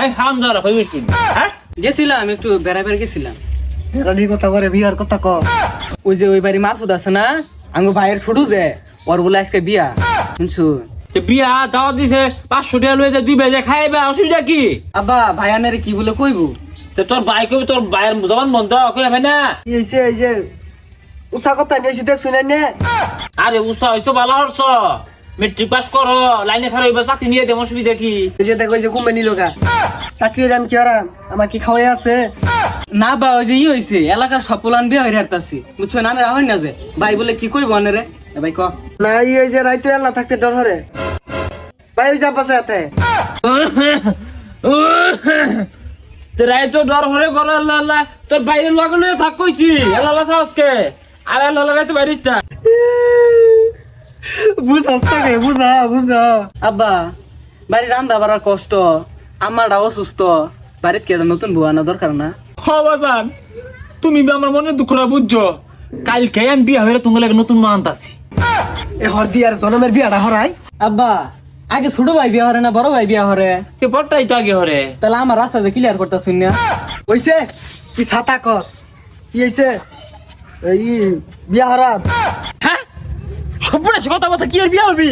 এই হারাম দাঁড়া কই গেছিস? হ্যাঁ গেছিলাম একটু বেড়াবেড় গেছিলাম। বেড়ানির কথা বলে বিয়ার কথা ক। ওই যে ওই বাড়ি মাসুদ আছে না, আঙ্গো ভাইয়ের ছোট যে, ওর বলে আজকে বিয়া শুনছো। তে বিয়া দাওয়াত দিছে 500 টাকা লয়ে যা 2 বেজে খাইবা, অসুবিধা কি? আব্বা ভাইয়ানের কি বলে কইবো? তে তোর ভাই কইবি তোর ভাইয়ের জবান বন্ধ কই হবে না। এই যে উষা কথা নিয়েছি দেখছুন না। আরে উসা হইছো ভালো হরছ, মেট্রিক পাস করো, লাইনে খারাপ হইবা, চাকরি নিয়ে দেব, অসুবিধা কি? এই যে দেখো এই যে কুম্বে নিল গা চাকরির আমি কি আরাম আমার কি খাওয়াই আছে। না বা ওই যে হইছে এলাকার সব পোলান বিয়া হইরে হারতাছি বুঝছো না, না হয় না যে ভাই বলে কি কইব আনেরে ভাই ক। না এই যে রাইতে আল্লাহ থাকতে ডর হরে ভাই ওই যা পাশে আতে তোরাই তো ডর হরে করো, আল্লাহ আল্লাহ তোর বাইরের লগে লয়ে থাক কইছি, আল্লাহ আল্লাহ আজকে আর আল্লাহ আল্লাহ তো বাইরেটা বুঝাস তোকে বুঝা আব্বা বাড়ি রান্দা বাড়ার কষ্ট, আমারটা অসুস্থ, বাড়িতে কেটে নতুন বউ আনা দরকার না। বাজান তুমি আমার মনে দুঃখটা বুঝছো, কালকে আমি বিয়া হয়ে তোমার লাগে নতুন মা আনতাছি। এ হরদি আর জনমের বিয়াটা হরাই। আব্বা আগে ছোট ভাই বিয়া হরে না বড় ভাই বিয়া হরে? কে পরটাই তো আগে হরে। তাহলে আমার রাস্তা যে ক্লিয়ার করতে শুন না। হইছে কি ছাতা কস কি হইছে এই বিয়া হরাম। হ্যাঁ সর্বনাশ কথা কথা কি আর বিয়া হবি?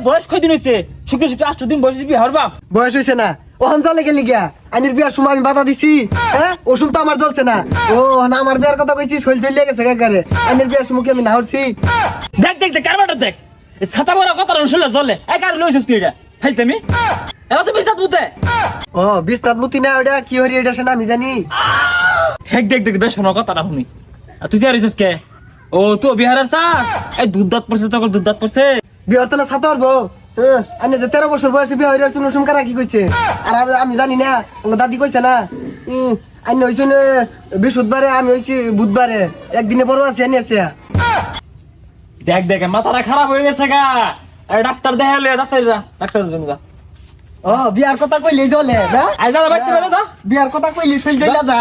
বয়স কয়দিন হয়েছে? শুক্র 8 দিন বয়স বিয়া হরবা? বয়স হইছে না ওখান চলে গেলি গিয়া আইনের বিয়ার সময় আমি বাধা দিছি। হ্যাঁ ওষুধ তো আমার চলছে না। ও না আমার বিয়ার কথা কইছি শৈল চলে গেছে কাকারে আইনের বিয়ার সময় কি আমি না হরছি। দেখ দেখ দেখ কারবারটা দেখ, ছাতা বড় কথা শুনলে চলে। কার লইছিস তুই এটা খাইতে? আমি এবার তো বিস্তার বুঝতে। ও বিস্তার মতি না ওটা কি হরি এটা সেটা আমি জানি। দেখ দেখ দেখ বেশ শোনো কথাটা শুনি। আর তুই যারিস কে? ও তো বিহারের চা, এই দুধ দাঁত পড়ছে, তোর দুধ দাঁত পড়ছে। বিয়ার তো না ছাতা হরবো। হ্যাঁ আইনে যে 13 বছর বয়সে বিয়া হইরা চুন সুমকারা কি কইছে আর আমি জানি না আমার দাদি কইছে না। আইনে হইছে বৃহস্পতিবারে আমি হইছি বুধবারে একদিনে বড় আছি আইনে আছে। দেখ দেখ মাথাটা খারাপ হয়ে গেছে গা। ডাক্তার দেখালে ডাক্তারের জন্য যা। ও বিয়ার কথা কইলে চলে না। আই যা বাইতে বেরো যা। বিয়ার কথা কইলে শৈল চলে যা।